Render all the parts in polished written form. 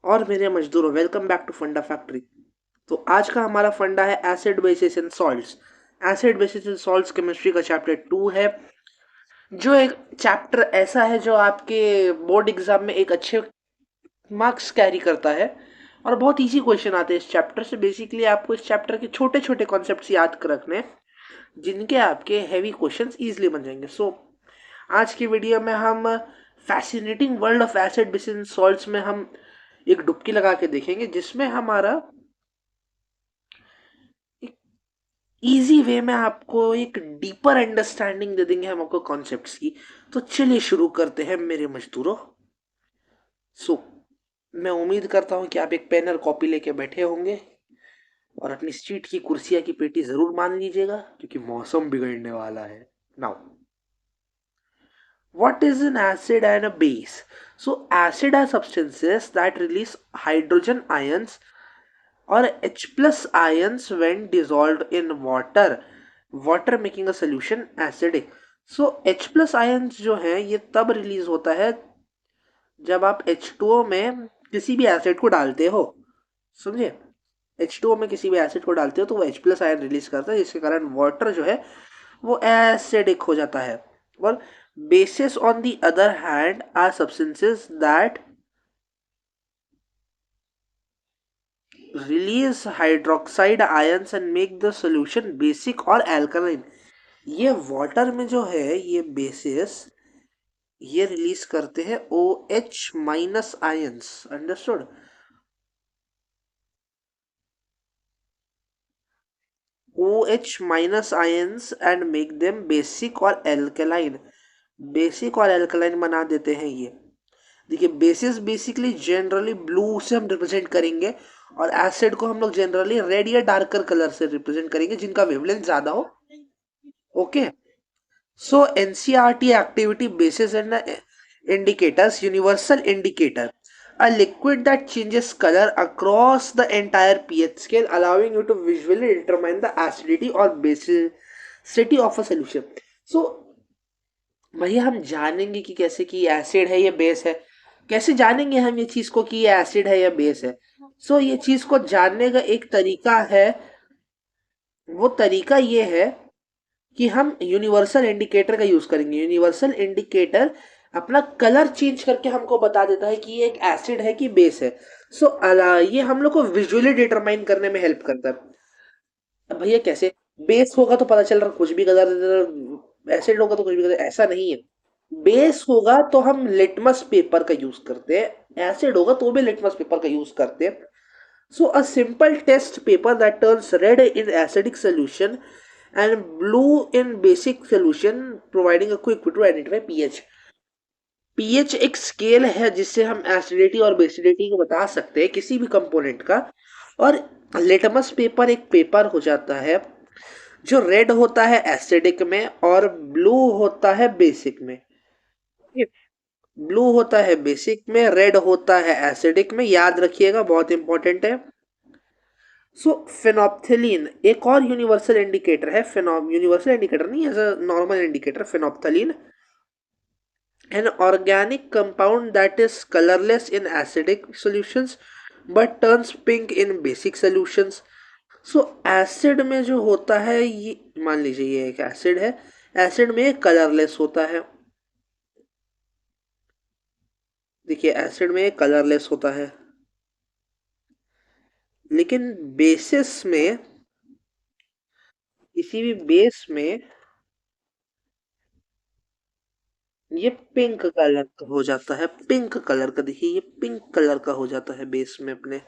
और मेरे मजदूरों, वेलकम बैक टू फंडा फैक्ट्री। तो आज का हमारा फंडा है acid basis and salts. Acid basis and salts chemistry का चैप्टर 2 है, जो एक चैप्टर ऐसा है जो आपके बोर्ड एग्जाम में एक अच्छे मार्क्स कैरी करता है और बहुत इजी क्वेश्चन आते हैं इस चैप्टर से। बेसिकली आपको इस चैप्टर के छोटे छोटे कॉन्सेप्ट्स याद कर रखने हैं, जिनके आपके हैवी क्वेश्चंस इजीली बन जाएंगे। आज की वीडियो में हम fascinating world of acid basis and salts में हम एक डुबकी लगा के देखेंगे, जिसमें हमारा एक इजी वे में आपको एक डीपर अंडरस्टैंडिंग दे देंगे हम आपको कॉन्सेप्ट्स की। तो चलिए शुरू करते हैं मेरे मजदूरों। सो मैं उम्मीद करता हूं कि आप एक पेन और कॉपी लेके बैठे होंगे और अपनी सीट की कुर्सियां की पेटी जरूर मान लीजिएगा, क्योंकि मौसम बिगड़ने वाला है। Now, what is an acid and a base? So acid are substances that release hydrogen ions or H plus ions when dissolved in water making a solution acidic. So H plus ions जो है ये तब release होता है जब आप H2O में किसी भी एसिड को डालते हो, समझे। H2O में किसी भी एसिड को डालते हो तो वो H प्लस आयन रिलीज करता है, जिसके कारण वाटर जो है वो एसिडिक हो जाता है। और bases on the other hand are substances that release hydroxide ions and make the solution basic or alkaline। ये वाटर में जो है ये बेसिस ये रिलीज करते हैं OH minus ions, understood. OH minus ions and make them basic और alkaline. Basic और एल्कलाइन बना देते हैं ये। देखिए, बेसिस बेसिकली जनरली ब्लू से हम रिप्रेजेंट करेंगे और एसिड को हम लोग जनरली रेड या डार्कर कलर से रिप्रेजेंट करेंगे, जिनका वेवलेंथ ज्यादा हो। Okay, so NCERT activity basis and indicators, universal indicator, a liquid that changes color across the entire pH scale, allowing you to visually determine the acidity or basicity of a solution। so भैया हम जानेंगे कि कैसे कि ये acid है या base है। कैसे जानेंगे हम ये चीज को कि ये एसिड है या बेस है? ये चीज को जानने का एक तरीका है। वो तरीका ये है कि हम यूनिवर्सल इंडिकेटर का यूज करेंगे। यूनिवर्सल इंडिकेटर अपना कलर चेंज करके हमको बता देता है कि ये एक एसिड है कि बेस है। ये हम लोग को विजुअली डिटरमाइन करने में हेल्प करता है। अब भैया कैसे? बेस होगा तो पता चल रहा कुछ भी कलर, एसिड होगा तो कुछ भी कलर, ऐसा नहीं है। बेस होगा तो हम लिटमस पेपर का यूज करते हैं, एसिड होगा तो भी लिटमस पेपर का यूज करते हैं। So a simple test paper that turns red in acidic solution and blue in basic solution, providing a quick way to identify pH. PH एक स्केल है जिससे हम एसिडिटी और बेसिडिटी को बता सकते हैं किसी भी कंपोनेंट का। और लिटमस पेपर एक पेपर हो जाता है जो रेड होता है एसिडिक में और ब्लू होता है बेसिक में। ब्लू होता है बेसिक में, रेड होता है एसिडिक में, याद रखिएगा, बहुत इंपॉर्टेंट है। फिनोप्थलीन एक और यूनिवर्सल इंडिकेटर है। यूनिवर्सल इंडिकेटर नहीं, as a normal indicator. Phenolphthalein, an organic compound that is colorless in acidic solutions but turns pink in basic solutions। Acid में जो होता है, ये मान लीजिए ये एक एसिड है, एसिड में कलरलेस होता है। देखिए, एसिड में कलरलेस होता है, लेकिन बेसिस में, किसी भी बेस में ये पिंक कलर का हो जाता है। पिंक कलर का, देखिए ये पिंक कलर का हो जाता है बेस में, अपने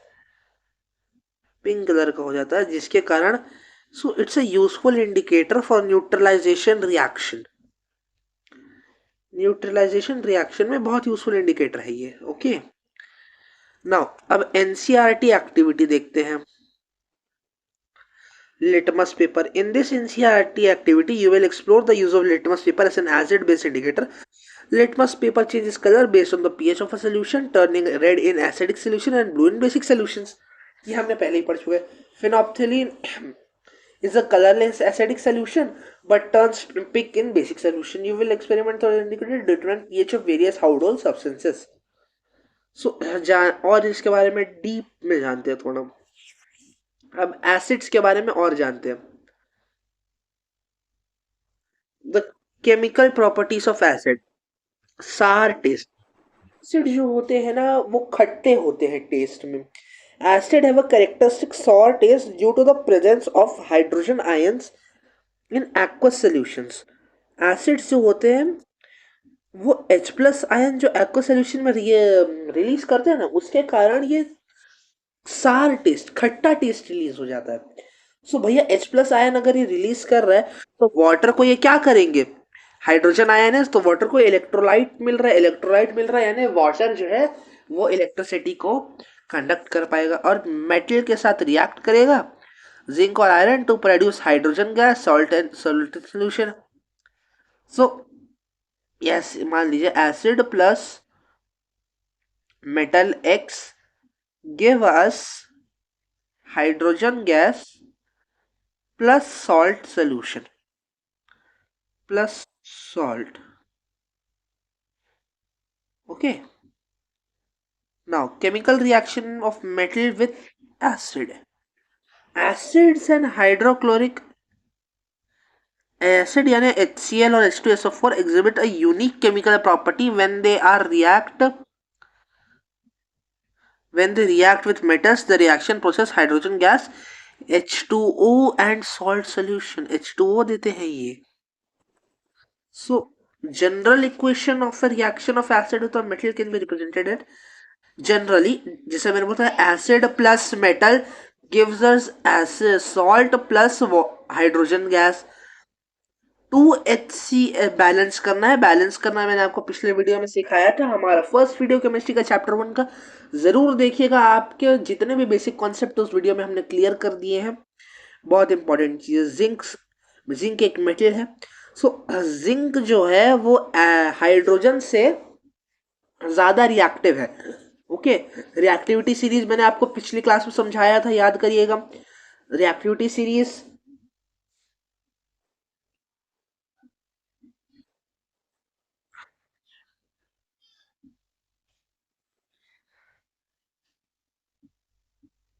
पिंक कलर का हो जाता है, जिसके कारण it's a useful indicator for neutralization reaction. Neutralization reaction में बहुत यूजफुल इंडिकेटर है ये। ओके, नाउ अब एनसीईआरटी एक्टिविटी देखते हैं। litmus paper. In this NCERT activity, you will explore the use of litmus paper as an acid-based indicator. Litmus paper changes color based on the pH of a solution, turning red in acidic solution and blue in basic solutions. ये हमने पहले ही पढ़ चुके हैं। Phenolphthalein is a colorless acidic solution but turns pink in basic solution. You will experiment or indicate determine pH of various household substances. सो और इसके बारे में डीप में जानते हैं थोड़ा। अब एसिड्स के बारे में और जानते हैं। The chemical properties of acid. सार टेस्ट। एसिड जो होते हैं ना वो खट्टे होते हैं टेस्ट में। Acid have a characteristic sour taste due to the presence of hydrogen ions in aqueous solutions. Acids जो होते हैं वो H प्लस आयन जो aqueous सॉल्यूशन में रिलीज करते हैं ना, उसके कारण ये सार टेस्ट, खट्टा टेस्ट रिलीज हो जाता है। सो भैया H प्लस आयन अगर ये रिलीज कर रहा है तो वाटर को ये क्या करेंगे? हाइड्रोजन आयन है तो वाटर को इलेक्ट्रोलाइट मिल रहा है, इलेक्ट्रोलाइट मिल रहा है यानी वाटर जो है वो इलेक्ट्रिसिटी को कंडक्ट कर पाएगा और मेटल के साथ रिएक्ट करेगा, जिंक और iron, to produce hydrogen gas, salt and soluted solution. So yes, मान लीजिए acid plus metal X give us hydrogen gas plus salt solution, plus salt. Okay. Now, chemical reaction of metal with acid. Acids and hydrochloric acid यानी HCl और H2SO4 exhibit a unique chemical property when they react with metals. The reaction process hydrogen gas, H2O and salt solution. H2O देते हैं ये. So, general equation of a reaction of acid with a metal can be represented as generally, जैसे मैंने बताया, acid plus metal gives us acid salt plus hydrogen gas. 2HC balance करना है, balance करना है मैंने आपको पिछले वीडियो में सिखाया था, हमारा फर्स्ट वीडियो केमिस्ट्री का चैप्टर 1 का जरूर देखिएगा। आपके जितने भी बेसिक कॉन्सेप्ट उस वीडियो में हमने क्लियर कर दिए हैं। बहुत इंपॉर्टेंट चीज, जिंक एक मेटल है। सो जिंक जो है वो हाइड्रोजन से ज्यादा रिएक्टिव है। ओके, रिएक्टिविटी सीरीज मैंने आपको पिछली क्लास में समझाया था, याद करिएगा। रिएक्टिविटी सीरीज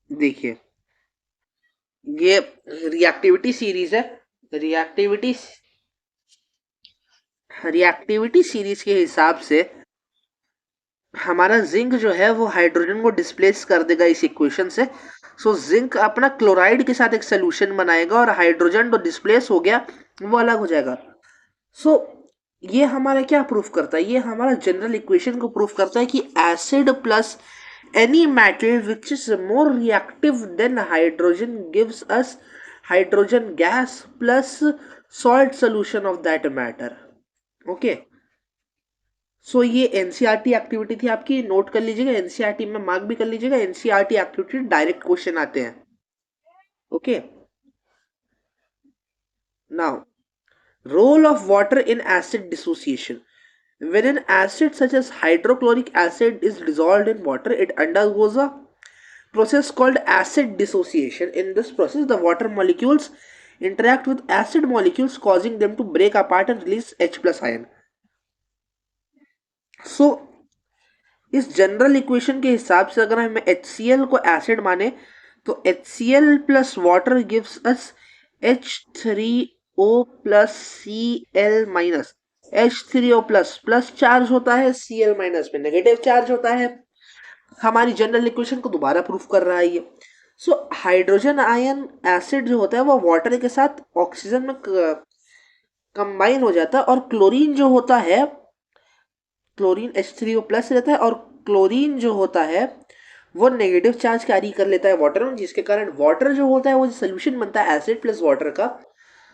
देखिए, ये रिएक्टिविटी सीरीज है। रिएक्टिविटी रिएक्टिविटी सीरीज के हिसाब से हमारा जिंक जो है वो हाइड्रोजन को डिस्प्लेस कर देगा इस इक्वेशन से। सो जिंक अपना क्लोराइड के साथ एक सोल्यूशन बनाएगा और हाइड्रोजन जो डिस्प्लेस हो गया वो अलग हो जाएगा। सो ये हमारा क्या प्रूफ करता है? ये हमारा जनरल इक्वेशन को प्रूफ करता है कि acid plus any metal which is more reactive than hydrogen gives us hydrogen gas plus salt solution of that matter. Okay, so ये एनसीईआरटी एक्टिविटी थी आपकी, नोट कर लीजिएगा, एनसीईआरटी में मार्क भी कर लीजिएगा। एनसीईआरटी एक्टिविटी डायरेक्ट क्वेश्चन आते हैं। Okay, now role of water in acid dissociation. When an acid such as hydrochloric acid is dissolved in water, it undergoes a process called acid dissociation. In this process, the water molecules interact with acid molecules, causing them to break apart and release H plus ion. So, इस general equation के हिसाब से अगर हम HCl को acid माने तो HCl plus water gives us H3O plus Cl minus. H3O plus plus charge होता है, Cl माइनस में नेगेटिव चार्ज होता है। हमारी जनरल इक्वेशन को दोबारा प्रूफ कर रहा है ये। सो हाइड्रोजन आयन एसिड जो होता है वो वाटर के साथ ऑक्सीजन में कंबाइन हो जाता है और क्लोरीन जो होता है, क्लोरीन H3O प्लस रहता है और क्लोरीन जो होता है वो नेगेटिव चार्ज कैरी कर लेता है वाटर में, जिसके कारण वाटर जो होता है वो सोल्यूशन बनता है एसिड प्लस वाटर का,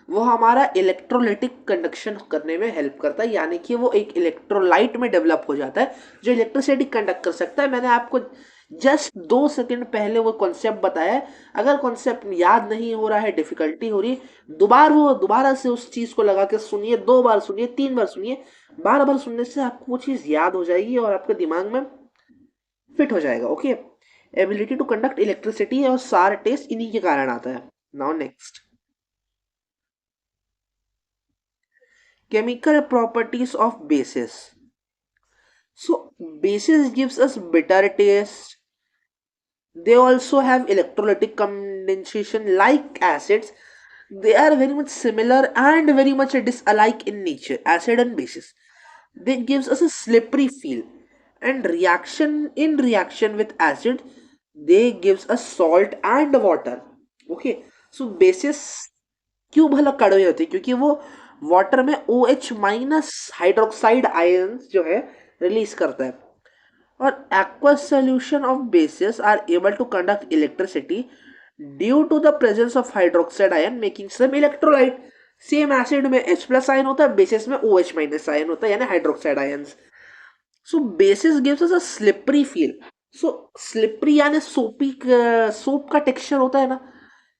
वो हमारा इलेक्ट्रोलाइटिक कंडक्शन करने में हेल्प करता है, यानी कि वो एक इलेक्ट्रोलाइट में डेवलप हो जाता है जो इलेक्ट्रिसिटी कंडक्ट कर सकता है। मैंने आपको जस्ट 2 सेकंड पहले वो कॉन्सेप्ट बताया है। अगर कॉन्सेप्ट याद नहीं हो रहा है, डिफिकल्टी हो रही है, दोबारा से उस चीज को लगा के सुनिए, 2 बार सुनिए, 3 बार सुनिए। बार बार सुनने से आपको वो चीज याद हो जाएगी और आपके दिमाग में फिट हो जाएगा। Okay, ability to conduct electricity और सार टेस्ट इन्हीं के कारण आता है। Now next, chemical properties of bases. So bases gives us bitter taste. They also have electrolytic condensation like acids. They are very much similar and very much disalike in nature, acid and bases. They gives us a slippery feel, and reaction with acid, they gives us salt and water. Okay, so bases क्यों भला कड़वे होते हैं? क्योंकि वो water में OH minus hydroxide ions जो है रिलीज करता है, और aqueous solution of bases are able to conduct electricity due to the presence of hydroxide ion making some electrolyte. Same acid में H प्लस आयन होता है, बेसिस में OH माइनस आयन होता है, यानी हाइड्रोक्साइड आयंस. सो बेसिस गिव्स अस अ slippery feel. सो slippery यानी सोपी, soap का टेक्सचर होता है ना,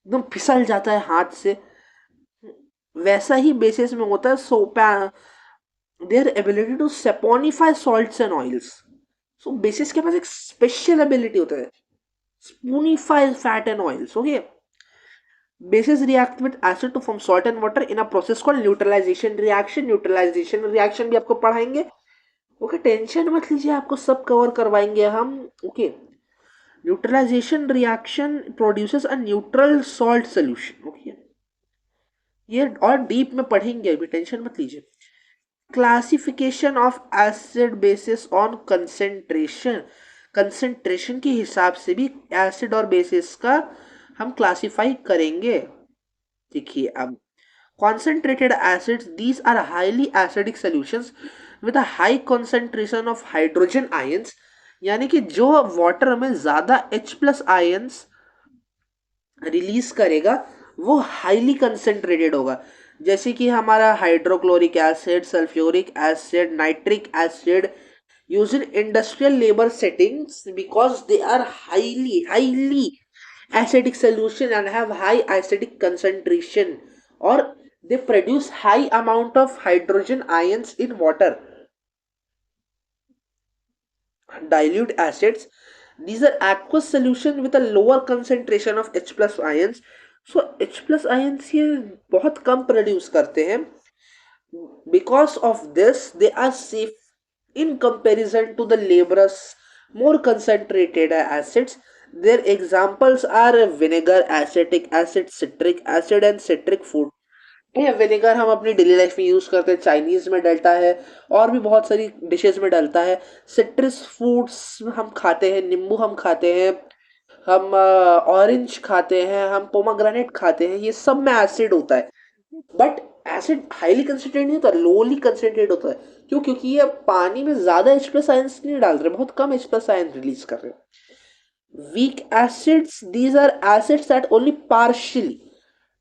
एकदम फिसल जाता है हाथ से, वैसा ही बेसिस में होता है. Soap, their ability to saponify salts and oils. So bases के पास एक स्पेशल एबिलिटी होता है, saponify fat and oils. Okay, bases react with acid to form salt and water in a process called neutralization reaction. Neutralization reaction भी आपको पढ़ाएंगे. Okay, tension मत लीजिए, आपको सब कवर करवाएंगे हम. Okay, neutralization reaction produces a neutral salt solution. Okay, ये और डीप में पढ़ेंगे, अभी टेंशन मत लीजिए. Classification of acid basis on concentration. Concentration के हिसाब से भी एसिड और बेसिस का हम क्लासिफाई करेंगे. देखिए अब, concentrated acids, these are highly acidic solutions with a high concentration of hydrogen ions. यानी कि जो वाटर में ज्यादा H प्लस आयंस रिलीज करेगा वो हाईली कंसेंट्रेटेड होगा. जैसे कि हमारा hydrochloric acid, sulphuric acid, nitric acid used in industrial labor settings because they are highly acidic solution and have high acidic concentration, or they produce high amount of hydrogen ions in water. Dilute acids, these are aqueous solution with a lower concentration of H plus ions. So H plus ions ये बहुत कम produce करते हैं. Because of this they are safe in comparison to the laborious more concentrated acids. Their examples are vinegar, acetic acid, citric acid and citric food. ये vinegar हम अपनी daily life में use करते हैं, चाइनीज में डलता है और भी बहुत सारी डिशेस में डलता है. सिट्रस फ्रूट्स हम खाते हैं, नींबू हम खाते हैं, हम ऑरेंज खाते हैं, हम पोमाग्रेनेट खाते हैं, ये सब में एसिड होता है. बट एसिड हाईली कंसेंट्रेट नहीं होता, लोली कंसेंट्रेट होता है. क्यों? क्योंकि ये पानी में ज्यादा H प्लस आयंस नहीं डाल रहे, बहुत कम H प्लस आयंस रिलीज कर रहे हैं. Weak acids, these are acids that only partially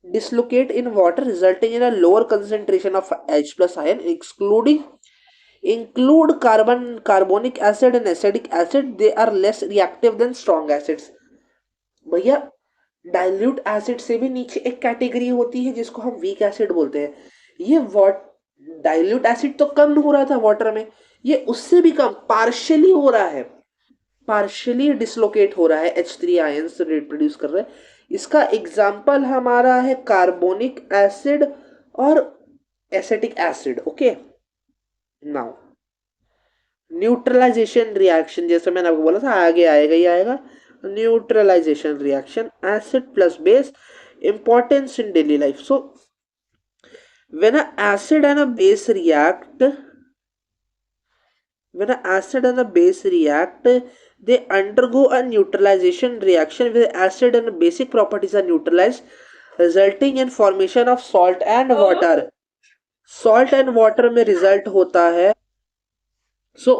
dislocate in water resulting in a lower concentration of H plus ion, include carbonic acid and acidic acid. They are less reactive than strong acids. भैया dilute acid से भी नीचे एक category होती है जिसको हम weak acid बोलते हैं. ये डाइल्यूट एसिड तो कम हो रहा था वाटर में, ये उससे भी कम पार्शियली हो रहा है, पार्शियली डिसलोकेट हो रहा है, H3 आयंस प्रोड्यूस कर रहे हैं. इसका एग्जाम्पल हमारा है कार्बोनिक एसिड और acetic acid. Okay, now neutralization reaction, जैसे मैंने आपको बोला था आगे आएगा ही आएगा. Neutralization reaction, acid plus base, importance in daily life. So when a acid and a base react, when an acid and a base react, they undergo a neutralization reaction where acid and basic properties are neutralized, resulting in formation of salt and water. Salt and water में result होता है. So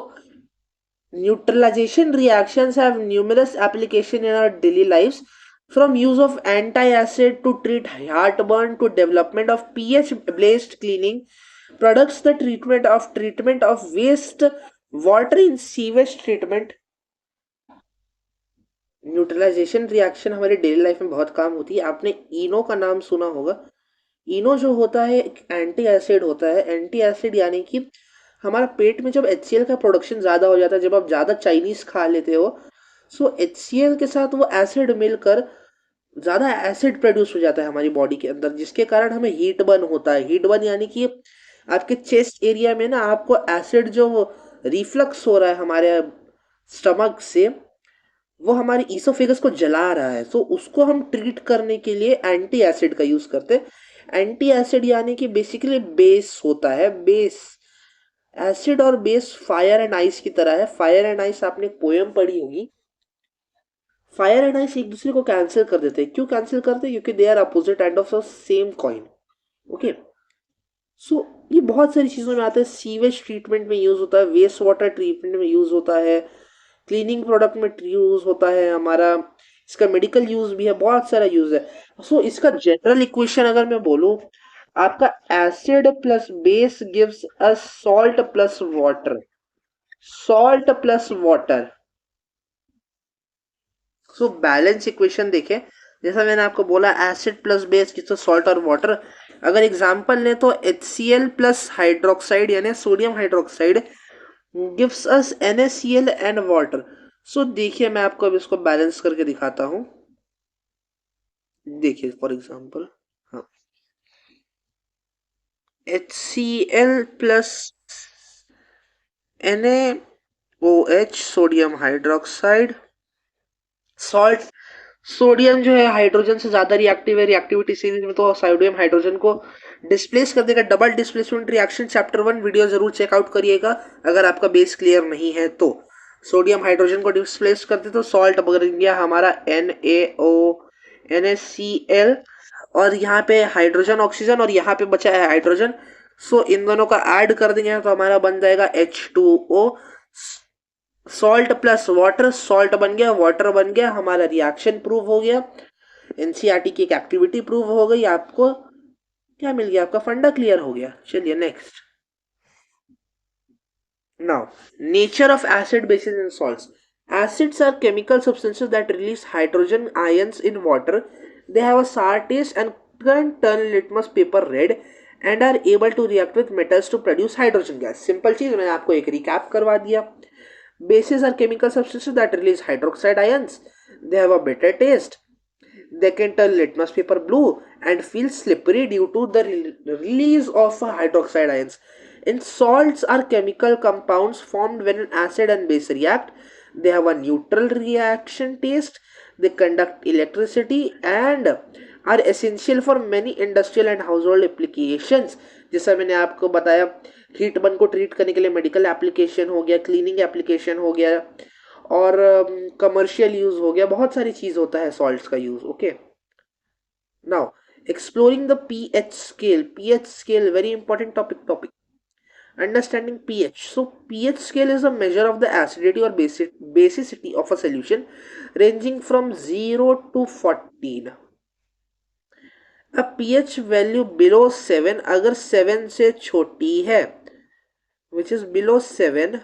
neutralization reactions have numerous applications in our daily lives, from use of anti-acid to treat heartburn to development of pH-based cleaning products, the treatment of waste water in sewage treatment. Neutralization reaction हमारे daily life में बहुत काम होती है. आपने इनो का नाम सुना होगा. इनो जो होता है एक एंटी एसिड होता है. एंटी एसिड यानी कि हमारा पेट में जब HCl का प्रोडक्शन ज़्यादा हो जाता है, जब आप ज़्यादा चाइनीज़ खा लेते हो, सो HCl के साथ वो एसिड मिलकर ज़्यादा एसिड प्रोड्यूस हो जाता है हमारी बॉडी के अंदर, जिसके कारण हमें हीट बर्न होता है. हीट बर्न यानी कि आपके चेस्ट एरिया में ना आपको एसिड जो रिफ्लक्स हो रहा है हमारे स्टमक से, वो हमारे ईसोफेगस को जला रहा है, सो उसको हम ट्रीट करने के लिए एंटी एसिड का यूज करते हैं। एंटी एसिड यानी कि बेसिकली बेस होता है, बेस। एसिड और बेस फायर एंड आइस की तरह है। फायर एंड आइस आपने एक पोयम पढ़ी होगी। फायर एंड आइस एक दूसरे को कैंसिल कर देते हैं। क्यों कैंसिल करते हैं? क्योंकि they are opposite end of the same coin. Okay, so ये बहुत सारी चीजों में आता है। सीवेज ट्रीटमेंट में यूज होता है, वेस्ट वाटर ट्रीटमेंट में यूज होता है, क्लीनिंग प्रोडक्ट में यूज होता है हमारा, इसका मेडिकल यूज भी है, बहुत सारा यूज है। सो इसका जनरल इक्वेशन अगर मैं बोलूं, आपका acid plus base gives us salt plus water. Salt plus water. So balance equation देखें, जैसा मैंने आपको बोला acid plus base gives, salt और वाटर। अगर एग्जांपल लें तो HCl प्लस हाइड्रोक्साइड यानी sodium hydroxide gives us NaCl and water. So देखिए मैं आपको अब इसको बैलेंस करके दिखाता हूं। देखिए फॉर एग्जांपल, हाँ, HCl plus NaOH sodium hydroxide, salt. Sodium जो है हाइड्रोजन से ज्यादा रिएक्टिव है, रिएक्टिविटी सीरीज में तो सोडियम हाइड्रोजन को डिस्प्लेस कर देगा। Double displacement reaction chapter 1 video जरूर चेकआउट करिएगा अगर आपका बेस क्लियर नहीं है तो। सोडियम हाइड्रोजन को डिस्प्लेस करते तो सॉल्ट बन गया हमारा NaCl, और यहाँ पे हाइड्रोजन ऑक्सीजन और यहाँ पे बचा है हाइड्रोजन। सो इन दोनों का ऐड कर देंगे तो हमारा बन जाएगा H2O। Salt plus water, salt बन गया, वाटर बन गया, हमारा रिएक्शन प्रूव हो गया, एनसीईआरटी की एक एक्टिविटी प्रूव हो गई। आपको क्या मिल गया? आपका फंडा क्लियर हो गया। चलिए next. Now, nature of acid basis and salts. Acids are chemical substances that release hydrogen ions in water. They have a sour taste and can turn litmus paper red and are able to react with metals to produce hydrogen gas. Simple चीज मैंने आपको एक recap करवा दिया। Bases are chemical substances that release hydroxide ions. They have a bitter taste. They can turn litmus paper blue and feel slippery due to the release of hydroxide ions. And salts are chemical compounds formed when an acid and base react. They have a neutral reaction taste. They conduct electricity and are essential for many industrial and household applications. जैसा मैंने आपको बताया, heat burn को treat करने के लिए medical application हो गया, क्लीनिंग एप्लीकेशन हो गया, और कमर्शियल यूज हो गया, बहुत सारी चीज होता है सॉल्ट्स का use. Okay, now exploring the pH scale. PH scale very important topic. Understanding pH. So pH scale is a measure of the acidity or basicity of a solution ranging from 0 to 14. A pH value below 7, अगर 7 से छोटी है, which is below 7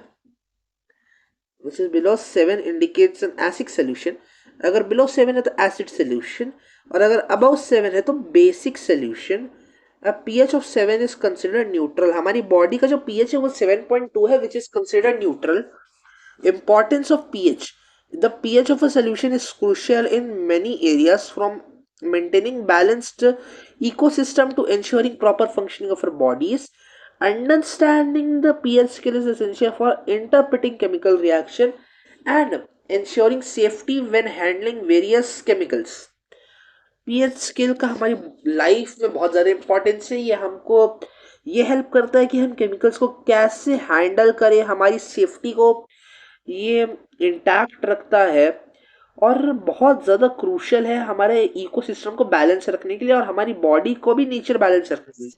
indicates an acidic solution. अगर below 7 है तो acid solution, और अगर above 7 है तो basic solution. A pH of 7 is considered neutral. हमारी बॉडी का जो pH है वो 7.2 है, which is considered neutral. Importance of pH. The pH of a solution is crucial in many areas, from maintaining balanced ecosystem to ensuring proper functioning of our bodies. Understanding the pH scale is essential for interpreting chemical reaction and ensuring safety when handling various chemicals. PH scale का हमारी life में बहुत ज़्यादा importance है। ये हमको ये help करता है कि हम केमिकल्स को कैसे हैंडल करें, हमारी सेफ्टी को ये इंटैक्ट रखता है, और बहुत ज़्यादा क्रूशियल है हमारे इकोसिस्टम को बैलेंस रखने के लिए और हमारी बॉडी को भी नेचर बैलेंस रखने के लिए।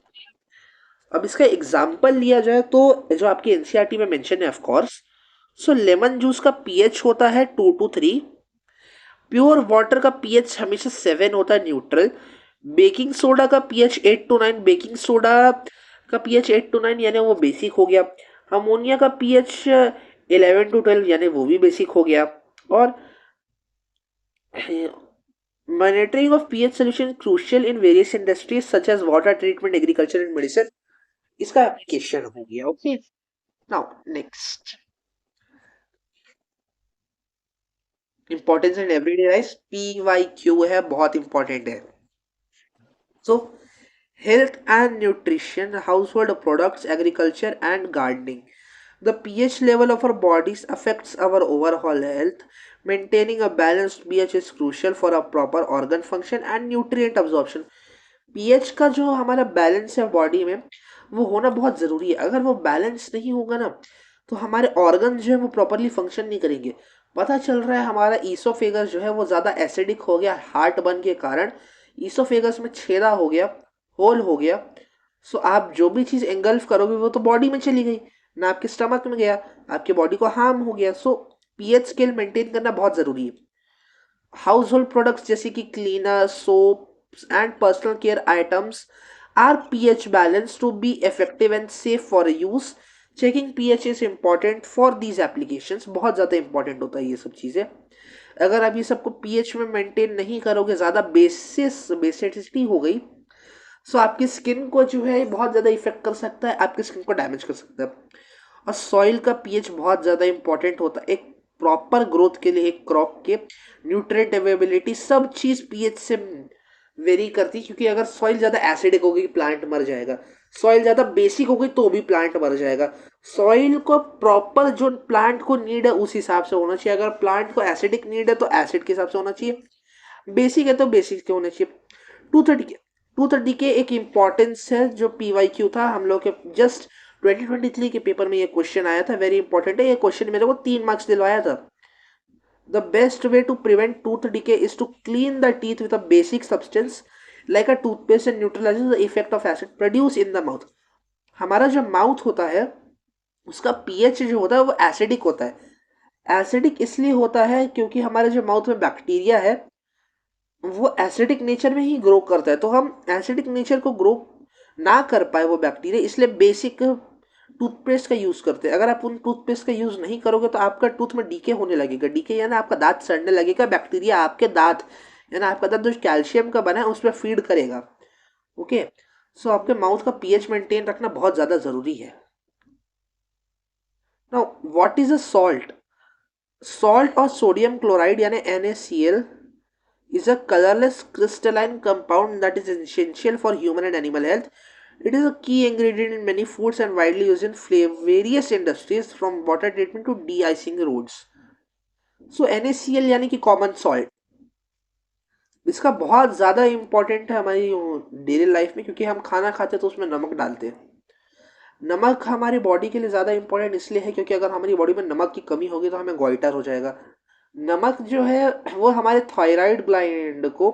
अब इसका एग्जाम्पल लिया जाए तो जो आपकी एनसीईआरटी में मेंशन है of course, so lemon juice का पीएच होता है 2 to 3। प्योर वाटर का पीएच हमेशा 7 होता है, न्यूट्रल। बेकिंग सोडा का पीएच 8 to 9। बेकिंग सोडा का पीएच 8 to 9 यानी वो बेसिक हो गया। अमोनिया का पीएच 11 to 12 यानी वो भी बेसिक हो गया। और monitoring of pH solution crucial in various industries such as water treatment, agriculture and medicine. इसका एप्लीकेशन हो गया। Okay, now next, importance in everyday life. PYQ है, बहुत इंपॉर्टेंट है। सो health and nutrition, house hold products, agriculture and gardening. The pH level of our bodies affects our overall health. Maintaining a balanced pH is crucial for a proper organ function and nutrient absorption. PH का जो हमारा balance है body में वो होना बहुत ज़रूरी है. अगर वो बैलेंस नहीं होगा ना तो हमारे ऑर्गन जो है वो प्रॉपरली फंक्शन नहीं करेंगे. पता चल रहा है हमारा ईसोफेगस जो है वो ज़्यादा एसिडिक हो गया हार्ट बर्न के कारण. ईसोफेगस में छेदा हो गया, होल हो गया. सो आप जो भी चीज़ एंगल्फ करोगे वो तो बॉडी में चली गई ना, आपके स्टमक में गया, आपके बॉडी को हार्म हो गया. सो पीएच स्केल मेंटेन करना बहुत ज़रूरी है. हाउस होल्ड प्रोडक्ट्स जैसे कि cleaner, soaps and personal care items are pH balance to be effective and safe for use. Checking pH is important for these applications. बहुत ज़्यादा इंपॉर्टेंट होता है ये सब चीज़ें. अगर आप ये सबको पीएच में मेंटेन नहीं करोगे, ज़्यादा बेसिसिटी हो गई, सो आपकी स्किन को जो है बहुत ज़्यादा इफेक्ट कर सकता है, आपकी स्किन को डैमेज कर सकता है. और सॉइल का पीएच बहुत ज़्यादा इंपॉर्टेंट होता है एक प्रॉपर ग्रोथ के लिए. एक क्रॉप के न्यूट्रिएंट अवेलेबिलिटी सब चीज़ पीएच से वेरी करती है. क्योंकि अगर सॉइल ज़्यादा एसिडिक होगी प्लांट मर जाएगा, सॉइल ज़्यादा बेसिक होगी तो भी प्लांट मर जाएगा. सॉइल को प्रॉपर जो प्लांट को नीड है उस हिसाब से होना चाहिए. अगर प्लांट को एसिडिक नीड है तो एसिड के हिसाब से होना चाहिए, बेसिक है तो बेसिक के होने चाहिए. 230 के एक इम्पॉर्टेंस है जो PYQ था हम लोग के जस्ट 2023 के पेपर में. ये क्वेश्चन आया था, वेरी इंपॉर्टेंट है ये क्वेश्चन. मेरे को 3 मार्क्स दिलवाया था. The best way to prevent tooth decay is to clean the teeth with a basic substance like a toothpaste and neutralizes the effect of acid produce in the mouth. हमारा जो mouth होता है उसका pH जो होता है वो acidic होता है. एसिडिक इसलिए होता है क्योंकि हमारे जो माउथ में बैक्टीरिया है वो एसिडिक नेचर में ही ग्रो करता है. तो हम एसिडिक नेचर को ग्रो ना कर पाए वो बैक्टीरिया, इसलिए बेसिक टूथपेस्ट का यूज़ करते हैं. अगर आप उन टूथपेस्ट का यूज़ नहीं करोगे तो आपका टूथ में डीके होने लगेगा. डीके यानी आपका दांत सड़ने लगेगा. बैक्टीरिया आपके दांत यानी आपका दांत जो कैल्शियम का बना है उस पर फीड करेगा. ओके, सो आपके माउथ का पीएच मेंटेन रखना बहुत ज़्यादा ज़रूरी है. Now what is a salt? Salt और सोडियम क्लोराइड यानी NaCl is a colorless crystalline compound that is essential for human and animal health. It is a key ingredient in many foods and widely used in various industries from water treatment to de-icing roads. So NaCl यानी कि common salt, इसका बहुत ज़्यादा important है हमारी daily life में. क्योंकि हम खाना खाते हैं तो उसमें नमक डालते हैं. नमक हमारी बॉडी के लिए ज़्यादा इंपॉर्टेंट इसलिए है क्योंकि अगर हमारी बॉडी में नमक की कमी होगी तो हमें गोइटर हो जाएगा. नमक जो है वो हमारे थायराइड ग्लैंड को,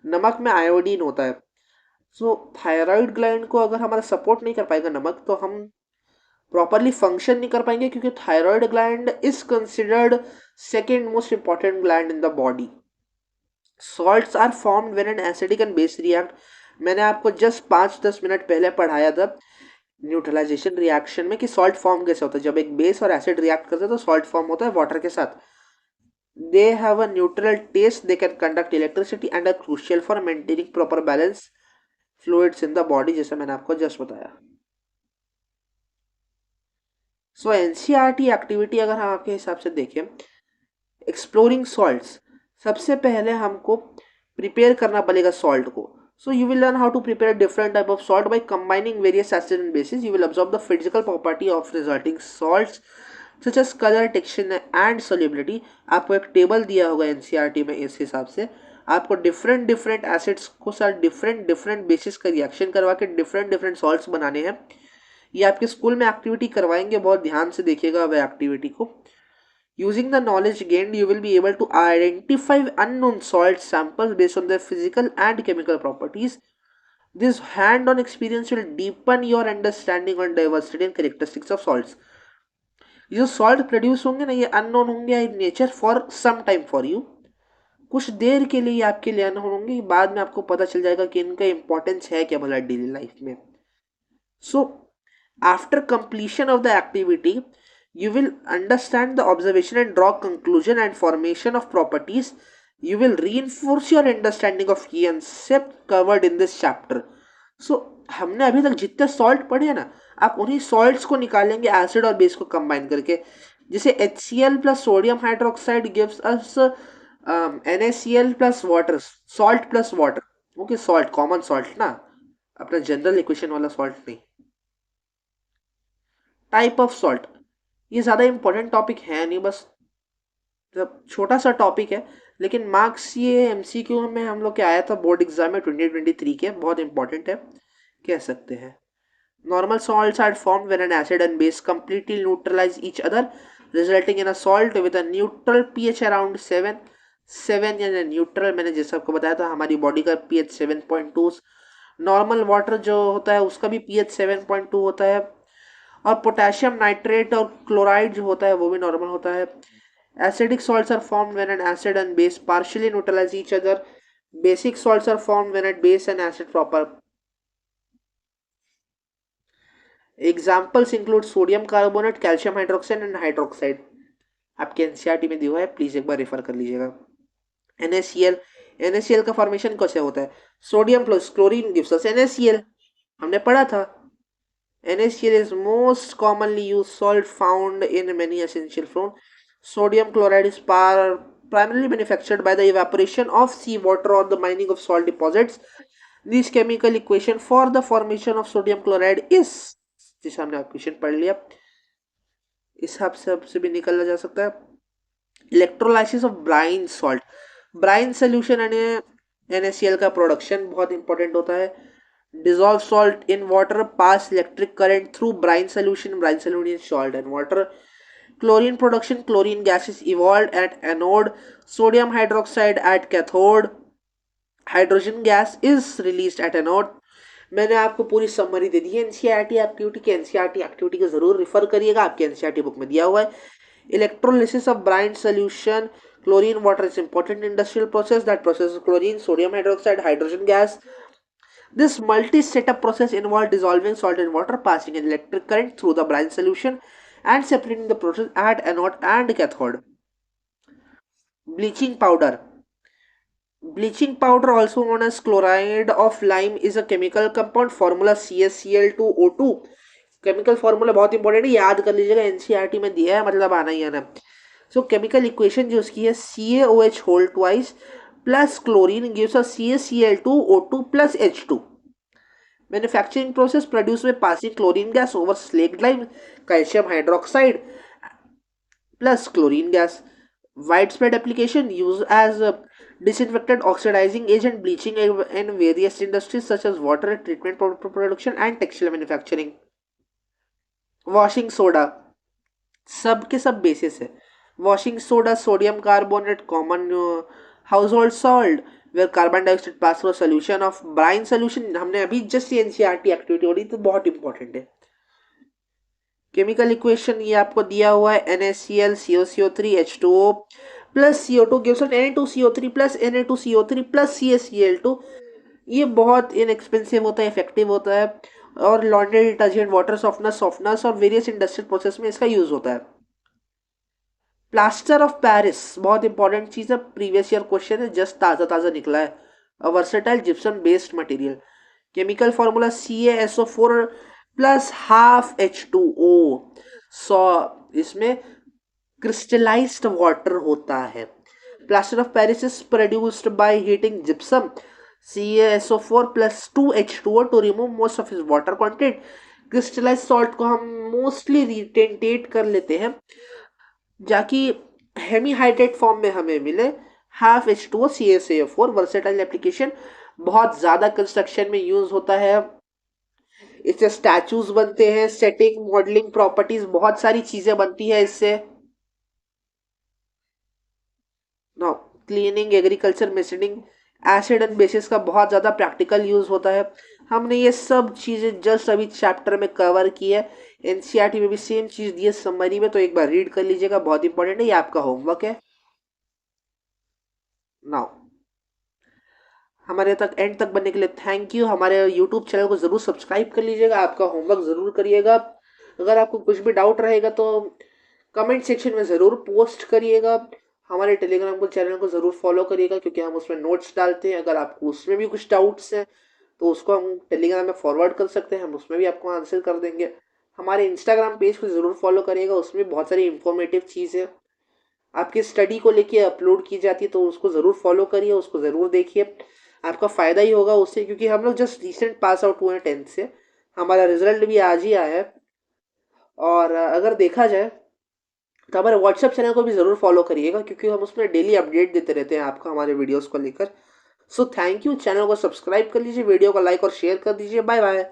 नमक में आयोडीन होता है. सो थायराइड ग्लैंड को अगर हमारा सपोर्ट नहीं कर पाएगा नमक तो हम प्रॉपरली फंक्शन नहीं कर पाएंगे. क्योंकि thyroid gland is considered second most important gland in the body. Salts are formed when an acidic and base react. मैंने आपको जस्ट 5-10 मिनट पहले पढ़ाया था न्यूट्रलाइजेशन रिएक्शन में कि सॉल्ट फॉर्म कैसे होता है. जब एक बेस और एसिड रिएक्ट करते हैं तो सॉल्ट फॉर्म होता है वाटर के साथ. They have a neutral taste, they can conduct electricity and are crucial for maintaining proper balance fluids in the body, जैसे मैंने आपको जस्ट बताया. सो NCERT एक्टिविटी अगर हम आपके हिसाब से देखें, एक्सप्लोरिंग सॉल्ट्स, सबसे पहले हमको प्रिपेयर करना पड़ेगा सॉल्ट को. So you will learn how to prepare different type of salt by combining various acids and bases. You will absorb the physical property of resulting salts such as color, texture and solubility. आपको एक table दिया होगा NCERT में. इस हिसाब से आपको different acids को साथ डिफरेंट बेसिस का रिएक्शन करवा के डिफरेंट सॉल्ट्स बनाने हैं. ये आपके स्कूल में एक्टिविटी करवाएंगे, बहुत ध्यान से देखिएगा वह एक्टिविटी को. Using the knowledge gained, you will be able to identify unknown salt samples based on their physical and chemical properties. This hand-on experience will deepen your understanding on diversity and characteristics of salts. ये जो salt produce होंगे ना ये unknown होंगे in nature for some time for you. कुछ देर के लिए आपके लिए अननोन होंगे, बाद में आपको पता चल जाएगा कि इनका इंपॉर्टेंस है क्या मतलब डेली लाइफ में. So after completion of the activity you will understand the observation and draw conclusion and formation of properties. You will reinforce your understanding of concept covered in this chapter. So हमने अभी तक जितने salt पढ़े हैं ना, आप उन्हीं salts को निकालेंगे एसिड और बेस को कंबाइन करके. जैसे HCl plus sodium hydroxide gives us NaCl plus water, salt plus water. Okay, salt common salt ना, अपना जनरल इक्वेशन वाला सॉल्ट नहीं. टाइप ऑफ सॉल्ट, ये ज़्यादा इंपॉर्टेंट टॉपिक है नहीं, बस मतलब छोटा सा टॉपिक है, लेकिन मार्क्स ये एमसीक्यू में हम लोग के आया था बोर्ड एग्जाम में 2023 के, बहुत इंपॉर्टेंट है कह सकते हैं। Normal salts are formed when an acid and base completely neutralize each other, resulting in a salt with a neutral pH around 7. 7 यानी न्यूट्रल, मैंने जैसे आपको बताया था हमारी बॉडी का pH 7.2, नॉर्मल वाटर जो होता है उसका भी pH 7.2 होता है, और पोटेशियम नाइट्रेट और क्लोराइड जो होता है वो भी नॉर्मल होता है। Acidic salts are formed when an acid and base partially neutralize each other. Basic salts are formed when a base and acid proper. Examples include sodium carbonate, calcium hydroxide and hydroxide. आपके NCERT में दिया है, please एक बार refer कर लीजिएगा। NaCl, NaCl का formation कैसे होता है? Sodium plus chlorine gives us NaCl, हमने पढ़ा था। NaCl is most commonly used salt found in many essential fruit. Sodium chloride is primarily manufactured by the evaporation of seawater or the mining of salt deposits. This chemical equation for the formation of sodium chloride is, जिसे हमने equation पढ़ लिया, इस हिसाब से आपसे भी निकला जा सकता है। Electrolysis of Bryan salt, brine solution यानी NaCl का प्रोडक्शन बहुत इंपॉर्टेंट होता है। dissolve salt in water, pass electric current through brine solution salt and water. Chlorine production, chlorine gas is evolved at anode, sodium hydroxide at cathode, hydrogen gas is released at anode. मैंने आपको पूरी summary दे दी है NCERT activity की, NCERT activity को जरूर refer करिएगा, आपके NCERT book में दिया हुआ है। Electrolysis of brine solution, chlorine water is important industrial process that processes chlorine, sodium hydroxide, hydrogen gas. This multi-setup process involves dissolving salt in water, passing an electric current through the brine solution, and separating the process at anode and cathode. Bleaching powder. Bleaching powder, also known as chloride of lime, is a chemical compound. Formula CaCl2O2. Chemical formula बहुत important है, याद कर लीजिएगा, NCERT में दिया है, मतलब आना ही आना। सो केमिकल इक्वेशन जो उसकी है CaOH whole twice plus chlorine gives us CaCl2O2 plus H2. Manufacturing process produced by passing chlorine gas over slaked lime, calcium hydroxide plus chlorine gas. Widespread application used as a disinfectant, oxidizing agent, bleaching in various industries such as water treatment production and textile manufacturing. Washing soda, सब के सब basis है। Washing soda, sodium carbonate, common household salt where carbon dioxide pass through solution of brine solution, हमने अभी just NCERT activity हो रही तो बहुत इंपॉर्टेंट है। केमिकल इक्वेशन ये आपको दिया हुआ है NaCl COCO3 H2O plus CO2 gives us Na2CO3 plus Na2CO3 plus CaCl2। ये बहुत इनएक्सपेंसिव होता है, इफेक्टिव होता है, और लॉन्ड्री डिटर्जेंट, वाटर सॉफ्टनर्स और वेरियस इंडस्ट्रियल प्रोसेस में इसका यूज होता है। प्लास्टर ऑफ पेरिस बहुत इंपॉर्टेंट चीज है, प्रीवियस ईयर क्वेश्चन है, जस्ट ताजा ताजा निकला है। A versatile gypsum based material. Chemical formula CaSO4 plus half H2O। So इसमें क्रिस्टलाइज्ड वाटर होता है। Plaster of Paris is produced by heating gypsum CaSO4 plus 2H2O to remove most of is water content. Crystallize salt को हम mostly रिटेंटेट कर लेते हैं जाकि hemihydrate form में हमें मिले। Half H2O CaSO4 versatile application, बहुत ज्यादा कंस्ट्रक्शन में यूज होता है, इससे स्टैचूज बनते हैं, सेटिंग मॉडलिंग प्रॉपर्टीज, बहुत सारी चीजें बनती है इससे। No cleaning, agriculture, masoning, acid and bases का बहुत ज्यादा प्रैक्टिकल यूज होता है। हमने ये सब चीजें जस्ट अभी चैप्टर में कवर की है, एनसीईआरटी में भी सेम चीज दी है समरी में, तो एक बार रीड कर लीजिएगा, बहुत इंपॉर्टेंट है, ये आपका होमवर्क है। नाउ हमारे तक एंड तक बनने के लिए थैंक यू। हमारे यूट्यूब चैनल को जरूर सब्सक्राइब कर लीजिएगा, आपका होमवर्क जरूर करिएगा। अगर आपको कुछ भी डाउट रहेगा तो कमेंट सेक्शन में ज़रूर पोस्ट करिएगा। हमारे टेलीग्राम को चैनल को ज़रूर फॉलो करिएगा क्योंकि हम उसमें नोट्स डालते हैं। अगर आपको उसमें भी कुछ डाउट्स हैं तो उसको हम टेलीग्राम में फॉरवर्ड कर सकते हैं, हम उसमें भी आपको आंसर कर देंगे। हमारे इंस्टाग्राम पेज को ज़रूर फॉलो करिएगा, उसमें बहुत सारी इंफॉर्मेटिव चीज़ें आपकी स्टडी को लेके अपलोड की जाती है, तो उसको ज़रूर फॉलो करिए, उसको ज़रूर देखिए, आपका फ़ायदा ही होगा उससे। क्योंकि हम लोग जस्ट रिसेंट पास आउट हुए हैं 10th से, हमारा रिजल्ट भी आज ही आया है। और अगर देखा जाए तो हमारे व्हाट्सएप चैनल को भी ज़रूर फॉलो करिएगा, क्योंकि हम उसमें डेली अपडेट देते रहते हैं आपको हमारे वीडियोस को लेकर। सो थैंक यू, चैनल को सब्सक्राइब कर लीजिए, वीडियो को लाइक और शेयर कर दीजिए। Bye bye.